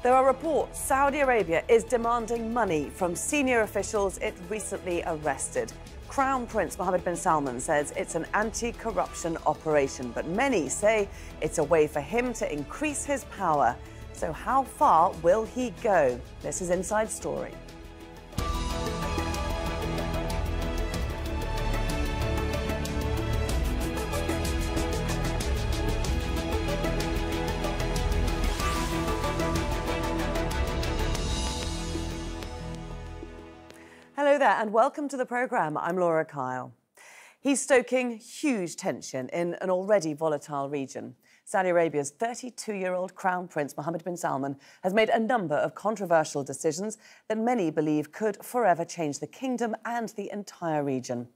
There are reports Saudi Arabia is demanding money from senior officials it recently arrested. Crown Prince Mohammed Bin Salman says it's an anti-corruption operation, but many say it's a way for him to increase his power. So how far will he go? This is Inside Story. Hello there and welcome to the programme. I'm Laura Kyle. He's stoking huge tension in an already volatile region. Saudi Arabia's 32-year-old Crown Prince Mohammed Bin Salman has made a number of controversial decisions that many believe could forever change the kingdom and the entire region.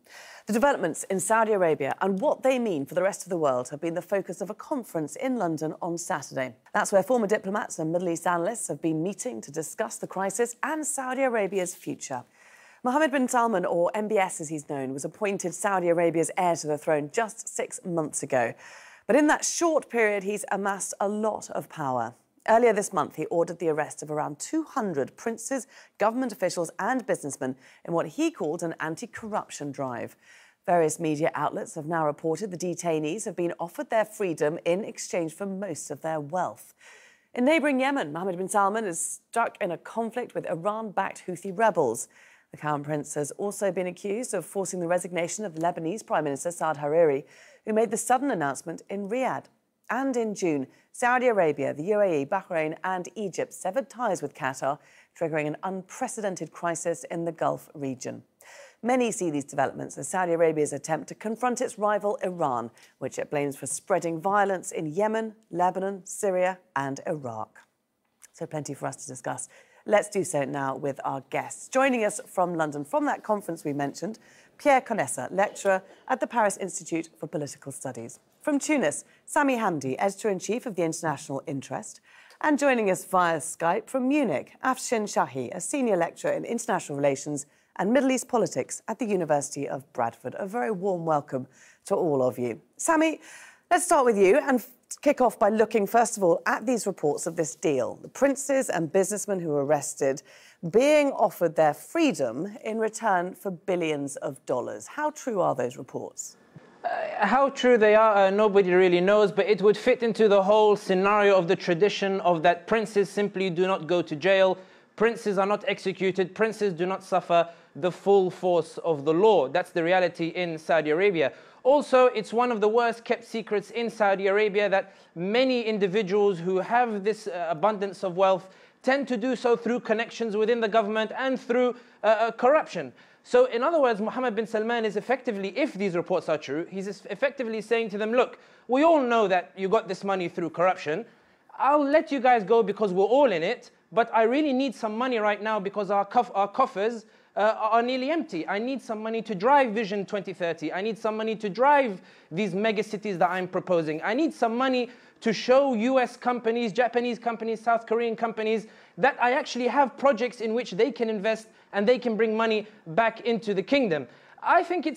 The developments in Saudi Arabia and what they mean for the rest of the world have been the focus of a conference in London on Saturday. That's where former diplomats and Middle East analysts have been meeting to discuss the crisis and Saudi Arabia's future. Mohammed bin Salman, or MBS as he's known, was appointed Saudi Arabia's heir to the throne just 6 months ago. But in that short period, he's amassed a lot of power. Earlier this month, he ordered the arrest of around 200 princes, government officials and businessmen in what he called an anti-corruption drive. Various media outlets have now reported the detainees have been offered their freedom in exchange for most of their wealth. In neighbouring Yemen, Mohammed bin Salman is stuck in a conflict with Iran-backed Houthi rebels. The Crown Prince has also been accused of forcing the resignation of the Lebanese Prime Minister Saad Hariri, who made the sudden announcement in Riyadh. And in June, Saudi Arabia, the UAE, Bahrain and Egypt severed ties with Qatar, triggering an unprecedented crisis in the Gulf region. Many see these developments as Saudi Arabia's attempt to confront its rival Iran, which it blames for spreading violence in Yemen, Lebanon, Syria and Iraq. So plenty for us to discuss. Let's do so now with our guests. Joining us from London, from that conference we mentioned, Pierre Conessa, lecturer at the Paris Institute for Political Studies. From Tunis, Sami Hamdi, editor-in-chief of the International Interest. And joining us via Skype from Munich, Afshin Shahi, a senior lecturer in international relations and Middle East politics at the University of Bradford. A very warm welcome to all of you. Sami, let's start with you and kick off by looking, first of all, at these reports of this deal. The princes and businessmen who were arrested being offered their freedom in return for billions of dollars. How true are those reports? How true they are, nobody really knows, but it would fit into the whole scenario of the tradition of that princes simply do not go to jail, princes are not executed, princes do not suffer the full force of the law. That's the reality in Saudi Arabia. Also, it's one of the worst kept secrets in Saudi Arabia that many individuals who have this abundance of wealth tend to do so through connections within the government and through corruption. So in other words, Mohammed bin Salman is effectively, if these reports are true, he's effectively saying to them, look, we all know that you got this money through corruption. I'll let you guys go because we're all in it, but I really need some money right now because our coffers are nearly empty. I need some money to drive Vision 2030. I need some money to drive these mega cities that I'm proposing. I need some money to show US companies, Japanese companies, South Korean companies that I actually have projects in which they can invest and they can bring money back into the kingdom. I think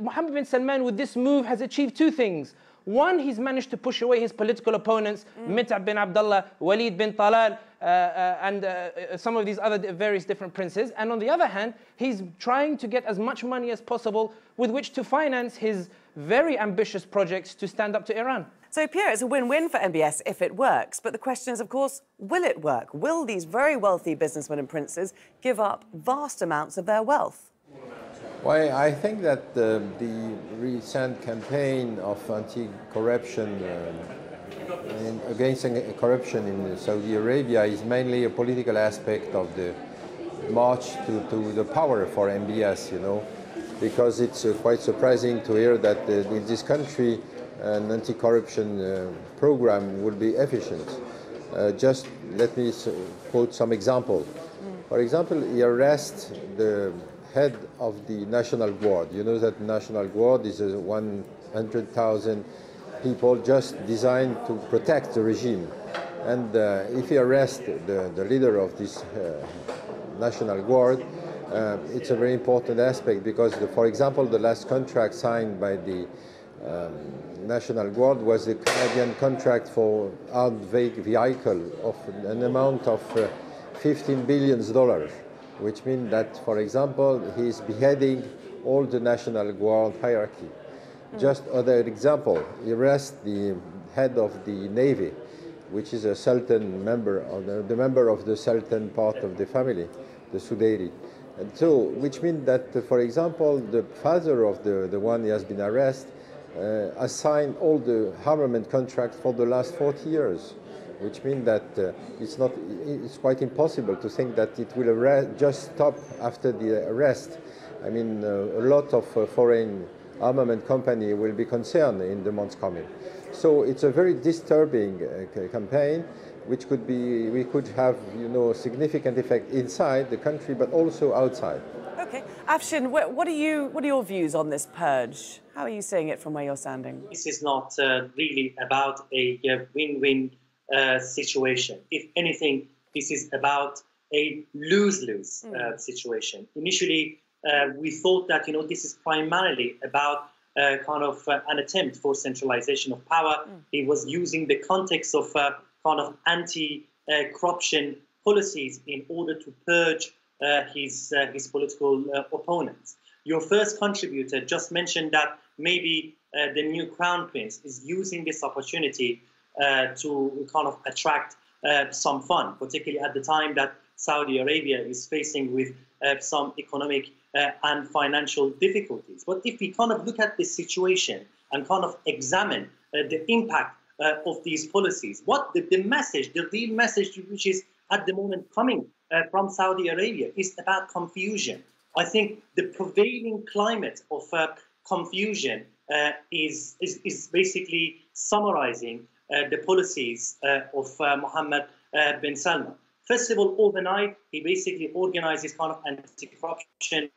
Mohammed bin Salman with this move has achieved two things. One, he's managed to push away his political opponents, Mit'ab bin Abdullah, Walid bin Talal, and some of these other various different princes. And on the other hand, he's trying to get as much money as possible with which to finance his very ambitious projects to stand up to Iran. So, Pierre, it's a win-win for MBS if it works. But the question is, of course, will it work? Will these very wealthy businessmen and princes give up vast amounts of their wealth? Well, I think that the recent campaign of anti-corruption against corruption in Saudi Arabia is mainly a political aspect of the march to the power for MBS, you know, because it's quite surprising to hear that in this country an anti-corruption program would be efficient. Just let me quote some example. For example, he arrests the head of the National Guard. You know that National Guard is 100,000 people just designed to protect the regime. And if he arrests the leader of this National Guard, it's a very important aspect because, for example, the last contract signed by the National Guard was the Canadian contract for armed vehicle of an amount of $15 billion, which means that, for example, he's beheading all the National Guard hierarchy. Just other example, he arrests the head of the Navy, which is a Sultan member, the member of the Sultan part of the family, the Sudairi. And so, which means that, for example, the father of the one he has been arrested assigned all the armament contracts for the last 40 years, which means that it's quite impossible to think that it will just stop after the arrest. I mean, a lot of foreign armament company will be concerned in the months coming. So it's a very disturbing campaign, which could be, we could have, significant effect inside the country, but also outside. Okay, Afshin, what are your views on this purge? How are you seeing it from where you're standing? This is not really about a win-win situation. If anything, this is about a lose-lose situation. Initially, we thought that this is primarily about kind of an attempt for centralization of power. He was using the context of kind of anti-corruption policies in order to purge his political opponents. Your first contributor just mentioned that maybe the new crown prince is using this opportunity to kind of attract some fun, particularly at the time that Saudi Arabia is facing with some economic and financial difficulties. But if we kind of look at this situation and kind of examine the impact of these policies, what the message, the real message which is at the moment coming from Saudi Arabia is about confusion. I think the prevailing climate of confusion is basically summarizing the policies of Mohammed Bin Salman. First of all, overnight, he basically organized this kind of anti-corruption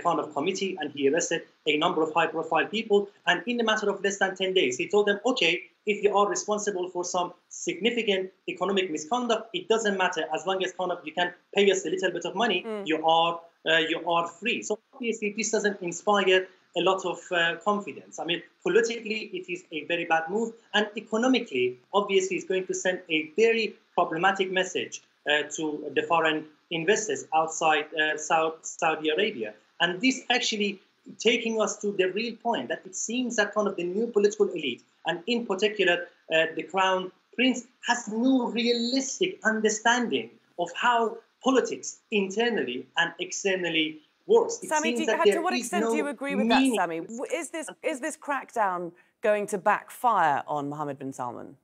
kind of committee, and he arrested a number of high-profile people. And in a matter of less than 10 days, he told them, okay, if you are responsible for some significant economic misconduct, it doesn't matter, as long as kind of you can pay us a little bit of money, you are free. So obviously, this doesn't inspire a lot of confidence. I mean, politically, it is a very bad move, and economically, obviously, it's going to send a very problematic message to the foreign investors outside Saudi Arabia. And this actually taking us to the real point that it seems that kind of the new political elite, and in particular the crown prince, has no realistic understanding of how politics internally and externally works. Sami, to what extent do you agree with that, Sami? Is this crackdown going to backfire on Mohammed bin Salman?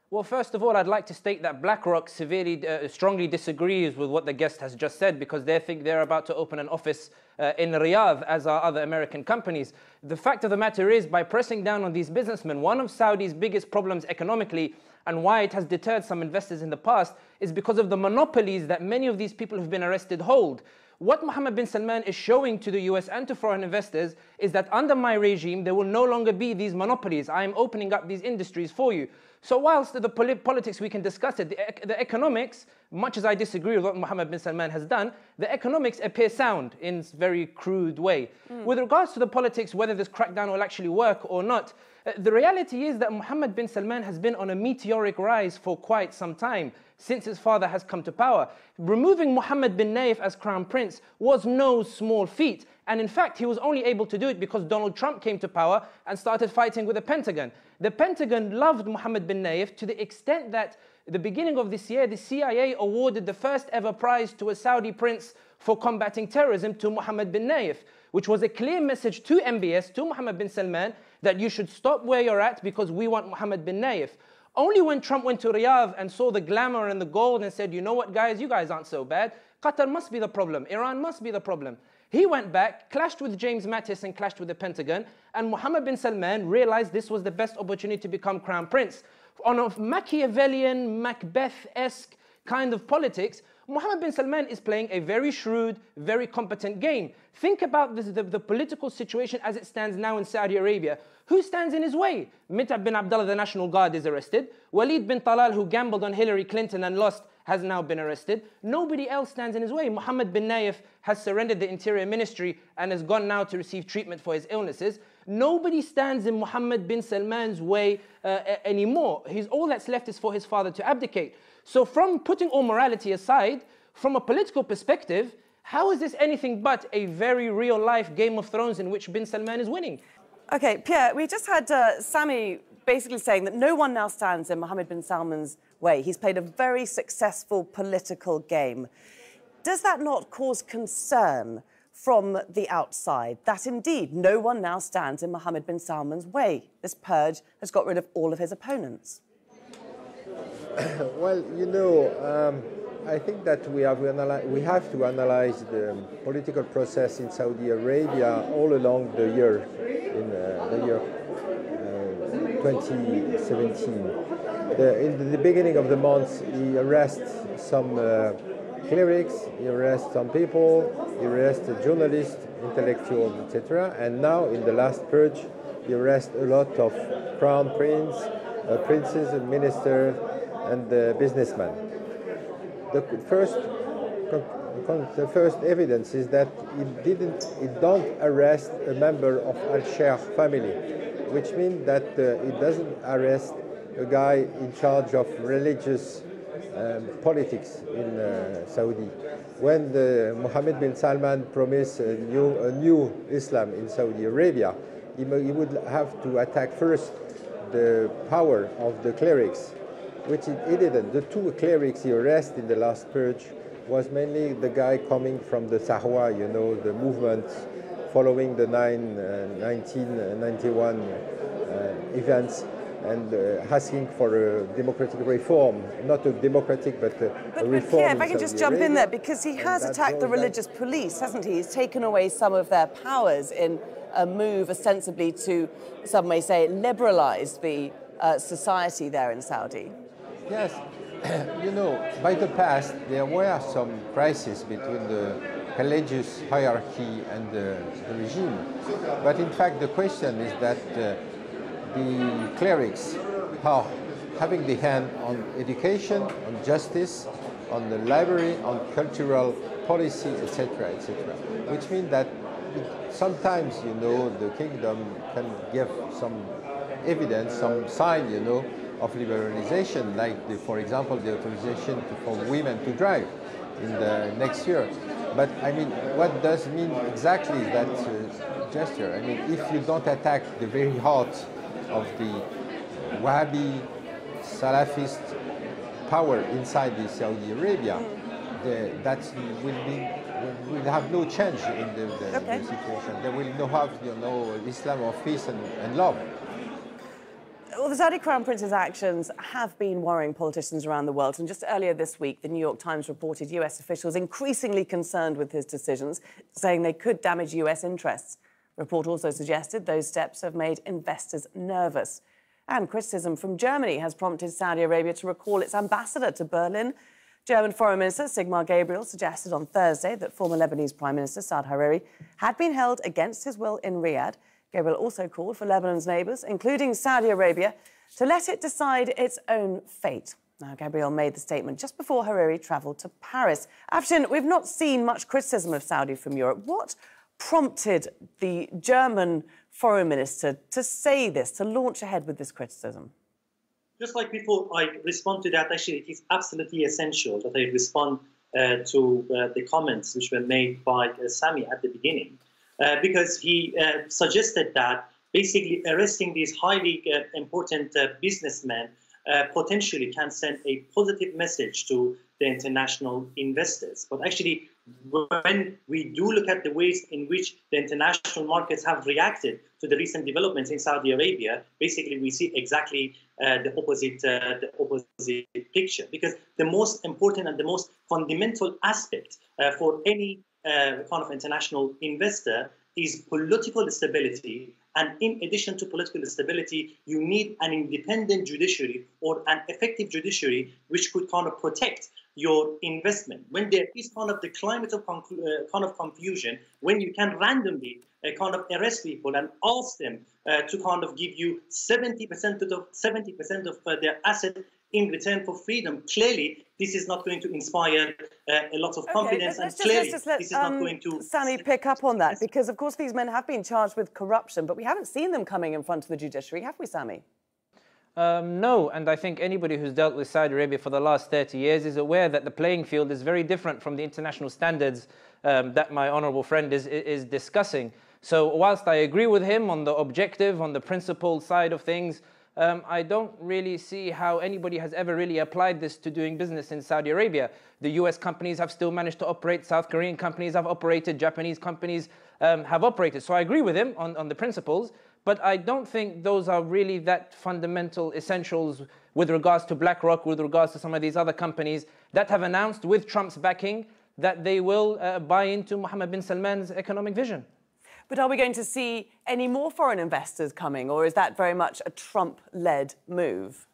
Well, first of all, I'd like to state that BlackRock strongly disagrees with what the guest has just said, because they think they're about to open an office in Riyadh, as are other American companies. The fact of the matter is, by pressing down on these businessmen, one of Saudi's biggest problems economically, and why it has deterred some investors in the past, is because of the monopolies that many of these people who've been arrested hold. What Mohammed bin Salman is showing to the US and to foreign investors is that under my regime, there will no longer be these monopolies. I am opening up these industries for you. So whilst the politics, we can discuss it, the economics, much as I disagree with what Mohammed bin Salman has done, the economics appear sound in a very crude way. With regards to the politics, whether this crackdown will actually work or not, the reality is that Mohammed bin Salman has been on a meteoric rise for quite some time, since his father has come to power. Removing Mohammed bin Nayef as crown prince was no small feat. And in fact, he was only able to do it because Donald Trump came to power and started fighting with the Pentagon. The Pentagon loved Mohammed bin Nayef to the extent that at the beginning of this year, the CIA awarded the first ever prize to a Saudi prince for combating terrorism to Mohammed bin Nayef, which was a clear message to MBS, to Mohammed bin Salman, that you should stop where you're at because we want Mohammed bin Nayef. Only when Trump went to Riyadh and saw the glamour and the gold and said, you know what, guys, you guys aren't so bad. Qatar must be the problem. Iran must be the problem. He went back, clashed with James Mattis and clashed with the Pentagon, and Mohammed bin Salman realized this was the best opportunity to become crown prince. On a Machiavellian, Macbeth-esque kind of politics, Mohammed bin Salman is playing a very shrewd, very competent game. Think about this, the political situation as it stands now in Saudi Arabia. Who stands in his way? Mitab bin Abdullah, the National Guard, is arrested. Walid bin Talal, who gambled on Hillary Clinton and lost, has now been arrested. Nobody else stands in his way. Mohammed bin Nayef has surrendered the Interior Ministry and has gone now to receive treatment for his illnesses. Nobody stands in Mohammed bin Salman's way anymore. All that's left is for his father to abdicate. So from putting all morality aside, from a political perspective, how is this anything but a very real-life Game of Thrones in which bin Salman is winning? OK, Pierre, we just had Sami basically saying that no one now stands in Mohammed bin Salman's way. He's played a very successful political game. Does that not cause concern from the outside, that indeed no one now stands in Mohammed bin Salman's way? This purge has got rid of all of his opponents. Well, you know, I think that we have to analyze the political process in Saudi Arabia all along the year, in the year 2017. In the beginning of the month, he arrests some clerics, he arrests some people, he arrests journalists, intellectuals, etc. And now, in the last purge, he arrests a lot of crown princes, ministers, and businessmen. The first evidence is that he don't arrest a member of Al-Sheikh family, which means that he doesn't arrest a guy in charge of religious politics in Saudi. When Mohammed bin Salman promised a new Islam in Saudi Arabia, he would have to attack first the power of the clerics, which he didn't. The two clerics he arrested in the last purge was mainly the guy coming from the Sahwa, you know, the movement following the 1991 events, and asking for a democratic reform, not a democratic, but a reform. Pierre, if I can just jump in there, because he has attacked the religious police, hasn't he? He's taken away some of their powers in a move ostensibly to, some may say, liberalise the society there in Saudi. Yes, you know, by the past, there were some crises between the religious hierarchy and the regime. But in fact, the question is that the clerics are having the hand on education, on justice, on the library, on cultural policy, etc., etc. Which means that sometimes, you know, the kingdom can give some evidence, some sign, you know, of liberalization, like, for example, the authorization for women to drive in the next year. But, I mean, what does mean exactly that gesture? I mean, if you don't attack the very heart of the Wahhabi, Salafist power inside the Saudi Arabia, that will have no change in the situation. They will not have, you know, Islam of peace and love. Well, the Saudi Crown Prince's actions have been worrying politicians around the world. And just earlier this week, the New York Times reported US officials increasingly concerned with his decisions, saying they could damage US interests. The report also suggested those steps have made investors nervous. And criticism from Germany has prompted Saudi Arabia to recall its ambassador to Berlin. German Foreign Minister Sigmar Gabriel suggested on Thursday that former Lebanese Prime Minister Saad Hariri had been held against his will in Riyadh. Gabriel also called for Lebanon's neighbours, including Saudi Arabia, to let it decide its own fate. Now, Gabriel made the statement just before Hariri travelled to Paris. Afshin, we've not seen much criticism of Saudi from Europe. What prompted the German foreign minister to say this, to launch ahead with this criticism? Just like before I respond to that, actually, it is absolutely essential that I respond to the comments which were made by Sami at the beginning. Because he suggested that basically arresting these highly important businessmen potentially can send a positive message to the international investors. But actually, when we do look at the ways in which the international markets have reacted to the recent developments in Saudi Arabia, basically we see exactly the opposite picture. Because the most important and the most fundamental aspect for any kind of international investor is political stability. And in addition to political stability, you need an independent judiciary or an effective judiciary which could kind of protect your investment. When there is kind of the climate of confusion, when you can randomly kind of arrest people and ask them to kind of give you 70% of their asset in return for freedom. Clearly, this is not going to inspire a lot of confidence, and clearly, this is not going to... Sami pick up on that, because of course these men have been charged with corruption, but we haven't seen them coming in front of the judiciary, have we, Sami? No, and I think anybody who's dealt with Saudi Arabia for the last 30 years is aware that the playing field is very different from the international standards that my honourable friend is discussing. So whilst I agree with him on the objective, on the principled side of things, I don't really see how anybody has ever really applied this to doing business in Saudi Arabia. The US companies have still managed to operate, South Korean companies have operated, Japanese companies have operated. So I agree with him on the principles, but I don't think those are really that fundamental essentials with regards to BlackRock, with regards to some of these other companies that have announced with Trump's backing that they will buy into Mohammed bin Salman's economic vision. But are we going to see any more foreign investors coming, or is that very much a Trump-led move?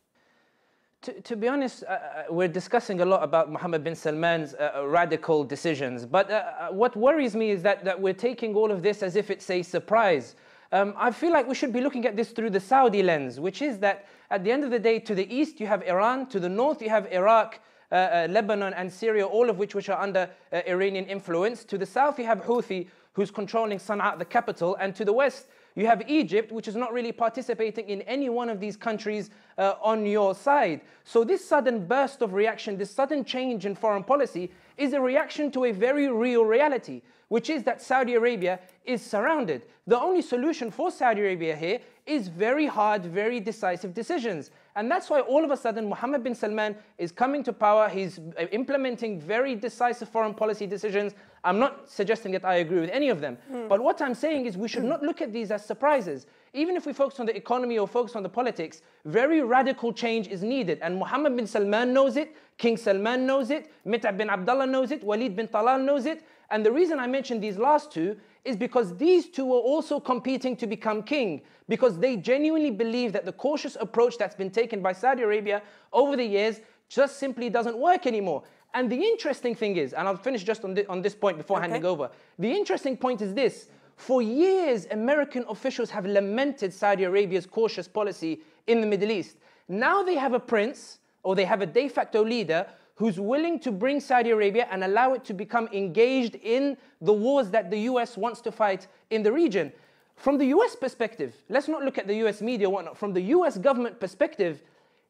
To be honest, we're discussing a lot about Mohammed bin Salman's radical decisions. But what worries me is that we're taking all of this as if it's a surprise. I feel like we should be looking at this through the Saudi lens, which is that at the end of the day, to the east you have Iran, to the north you have Iraq, Lebanon and Syria, all of which are under Iranian influence. To the south you have Houthi, who's controlling Sana'a, the capital, and to the west you have Egypt, which is not really participating in any one of these countries on your side. So this sudden burst of reaction, this sudden change in foreign policy is a reaction to a very real reality, which is that Saudi Arabia is surrounded. The only solution for Saudi Arabia here is very hard, very decisive decisions. And that's why all of a sudden Mohammed bin Salman is coming to power. He's implementing very decisive foreign policy decisions. I'm not suggesting that I agree with any of them. But what I'm saying is we should not look at these as surprises. Even if we focus on the economy or focus on the politics, very radical change is needed. And Mohammed bin Salman knows it, King Salman knows it, Mit'ab bin Abdullah knows it, Walid bin Talal knows it. And the reason I mentioned these last two is because these two were also competing to become king, because they genuinely believe that the cautious approach that's been taken by Saudi Arabia over the years just simply doesn't work anymore. And the interesting thing is, and I'll finish just on this point before handing over, the interesting point is this: for years, American officials have lamented Saudi Arabia's cautious policy in the Middle East. Now they have a prince, or they have a de facto leader, who's willing to bring Saudi Arabia and allow it to become engaged in the wars that the US wants to fight in the region. From the US perspective, let's not look at the US media or whatnot. From the US government perspective,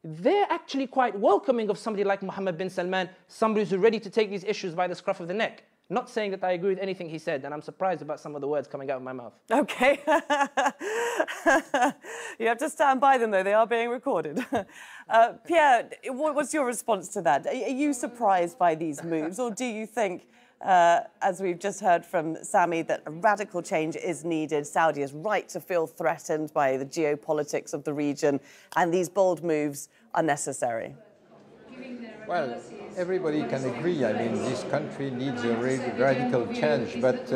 they're actually quite welcoming of somebody like Mohammed bin Salman, somebody who's ready to take these issues by the scruff of the neck. Not saying that I agree with anything he said, and I'm surprised about some of the words coming out of my mouth. Okay. You have to stand by them, though. They are being recorded. Pierre, what's your response to that? Are you surprised by these moves, or do you think, as we've just heard from Sami, that a radical change is needed? Saudi is right to feel threatened by the geopolitics of the region, and these bold moves are necessary? Well, everybody can agree. I mean, this country needs a radical change, but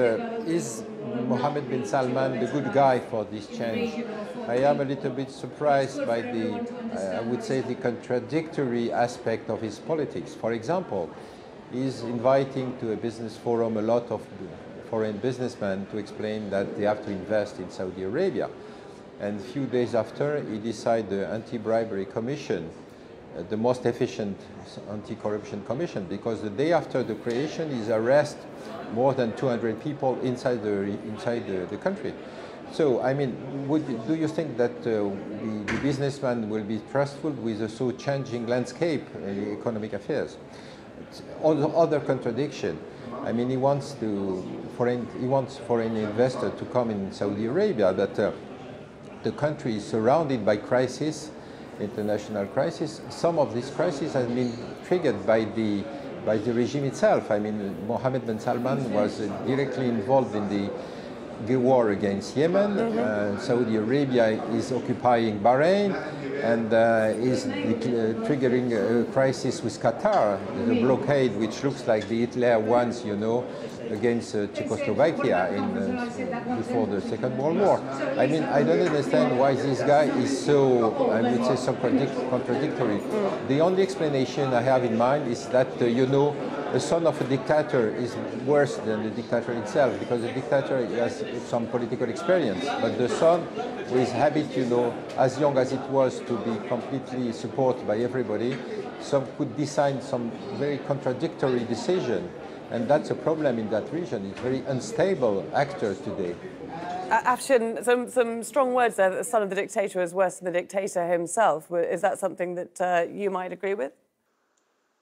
is Mohammed bin Salman the good guy for this change? I am a little bit surprised by the, I would say, the contradictory aspect of his politics. For example, he's inviting to a business forum a lot of foreign businessmen to explain that they have to invest in Saudi Arabia. And a few days after, he decided the anti-bribery commission, the most efficient anti-corruption commission, because the day after the creation is arrest more than 200 people inside the country. So, I mean, do you think that the businessman will be trustful with a so changing landscape in economic affairs? Other contradiction. I mean, he wants foreign investor to come in Saudi Arabia, that the country is surrounded by crisis, international crisis. Some of this crisis has been triggered by the regime itself. I mean, Mohammed bin Salman was directly involved in the war against Yemen. Saudi Arabia is occupying Bahrain and is triggering a crisis with Qatar, the blockade, which looks like the Hitler once, you know, against Czechoslovakia before the Second World War. I mean, I don't understand why this guy is so, I would say, so contradictory. The only explanation I have in mind is that, you know, the son of a dictator is worse than the dictator itself, because the dictator has some political experience, but the son, with habit, you know, as young as it was, to be completely supported by everybody, could decide some very contradictory decision. And that's a problem in that region. It's a very unstable actor today. Afshin, some strong words there, that the son of the dictator is worse than the dictator himself. Is that something that you might agree with?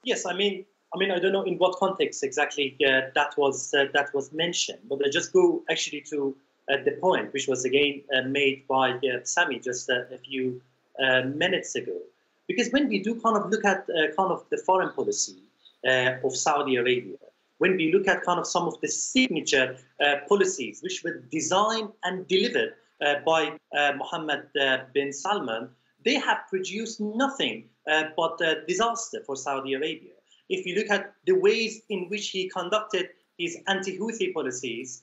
Yes, I mean, I don't know in what context exactly that was mentioned, but I just go actually to the point, which was again made by Sami just a few minutes ago. Because when we do kind of look at kind of the foreign policy of Saudi Arabia, when we look at kind of some of the signature policies which were designed and delivered by Mohammed Bin Salman, they have produced nothing but disaster for Saudi Arabia. If you look at the ways in which he conducted his anti-Houthi policies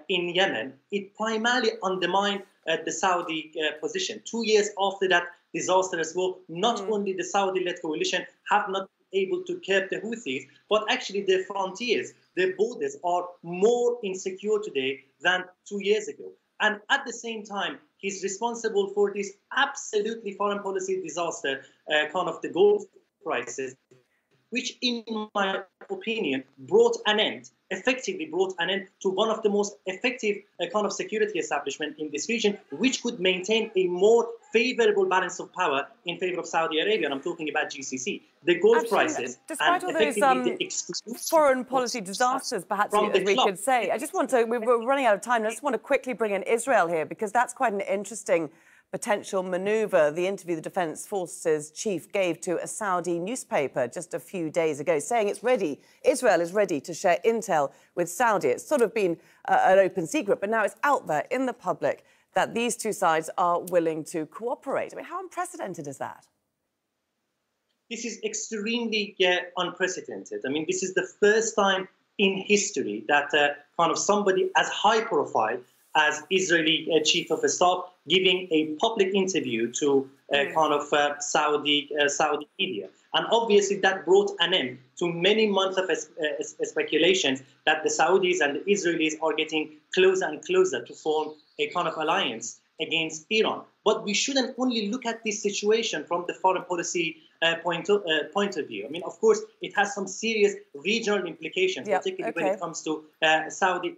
in Yemen, it primarily undermined the Saudi position. 2 years after that disastrous war, not only the Saudi-led coalition have not been able to curb the Houthis, but actually their frontiers, their borders are more insecure today than 2 years ago. And at the same time, he's responsible for this absolutely foreign policy disaster, kind of the gold crisis, which in my opinion effectively brought an end to one of the most effective kind of security establishment in this region, which could maintain a more favorable balance of power in favor of Saudi Arabia, and I'm talking about GCC. The gold crisis, despite all those foreign policy disasters, perhaps as we could say, I just want to, we're running out of time, I just want to quickly bring in Israel here, because that's quite an interesting potential manoeuvre. The interview the Defence Forces chief gave to a Saudi newspaper just a few days ago, saying it's ready, Israel is ready to share intel with Saudi. It's sort of been an open secret, but now it's out there in the public that these two sides are willing to cooperate. I mean, how unprecedented is that? This is extremely unprecedented. I mean, this is the first time in history that kind of somebody as high profile as Israeli chief of staff giving a public interview to kind of Saudi media. And obviously that brought an end to many months of speculations that the Saudis and the Israelis are getting closer and closer to form a kind of alliance against Iran. But we shouldn't only look at this situation from the foreign policy point of view. I mean, of course, it has some serious regional implications, particularly when it comes to Saudi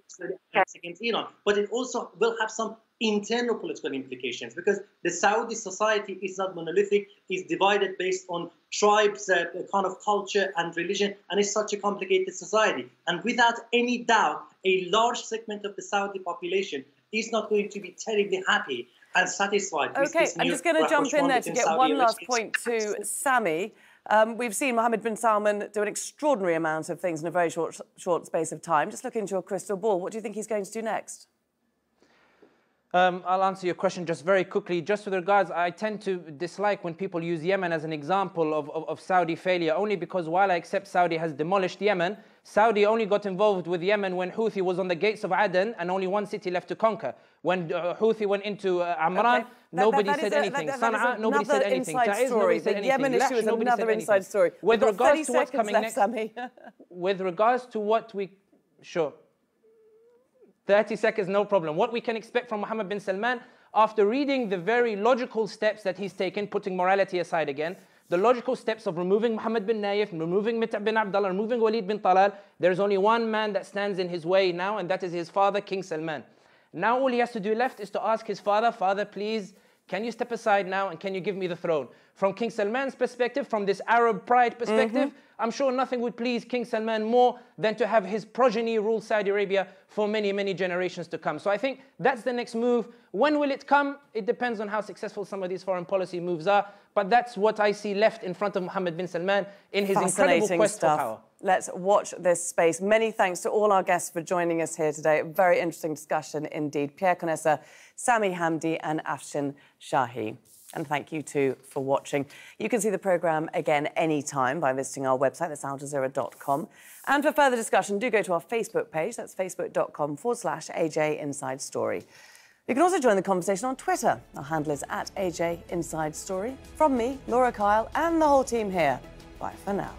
against Iran. But it also will have some internal political implications, because the Saudi society is not monolithic, is divided based on tribes, kind of culture and religion, and it's such a complicated society. And without any doubt, a large segment of the Saudi population is not going to be terribly happy and satisfied with this new I'm just going to jump in there to get one last point to Sami. We've seen Mohammed bin Salman do an extraordinary amount of things in a very short space of time. Just look into your crystal ball. What do you think he's going to do next? I'll answer your question just very quickly. Just with regards, I tend to dislike when people use Yemen as an example of Saudi failure, only because while I accept Saudi has demolished Yemen, Saudi only got involved with Yemen when Houthi was on the gates of Aden and only one city left to conquer. When Houthi went into Amran, nobody said anything. Sana'a, nobody said anything. Ta'iz, nobody said anything. The Yemen issue is another inside story. With regards to what's coming next, with regards to what we... Sure. 30 seconds, no problem. What we can expect from Mohammed bin Salman, after reading the very logical steps that he's taken, putting morality aside again, the logical steps of removing Mohammed bin Nayef, removing Mita' bin Abdullah, removing Walid bin Talal, there's only one man that stands in his way now, and that is his father, King Salman. Now all he has to do left is to ask his father, Father, please, can you step aside now and can you give me the throne? From King Salman's perspective, from this Arab pride perspective, I'm sure nothing would please King Salman more than to have his progeny rule Saudi Arabia for many, many generations to come. So I think that's the next move. When will it come? It depends on how successful some of these foreign policy moves are. But that's what I see left in front of Mohammed bin Salman in his incredible quest for power. Let's watch this space. Many thanks to all our guests for joining us here today. A very interesting discussion indeed. Pierre Conessa, Sami Hamdi and Afshin Shahi. And thank you too for watching. You can see the programme again anytime by visiting our website, that's aljazeera.com. And for further discussion, do go to our Facebook page, that's facebook.com/AJ Inside Story. You can also join the conversation on Twitter. Our handle is @AJ Inside Story. From me, Laura Kyle, and the whole team here. Bye for now.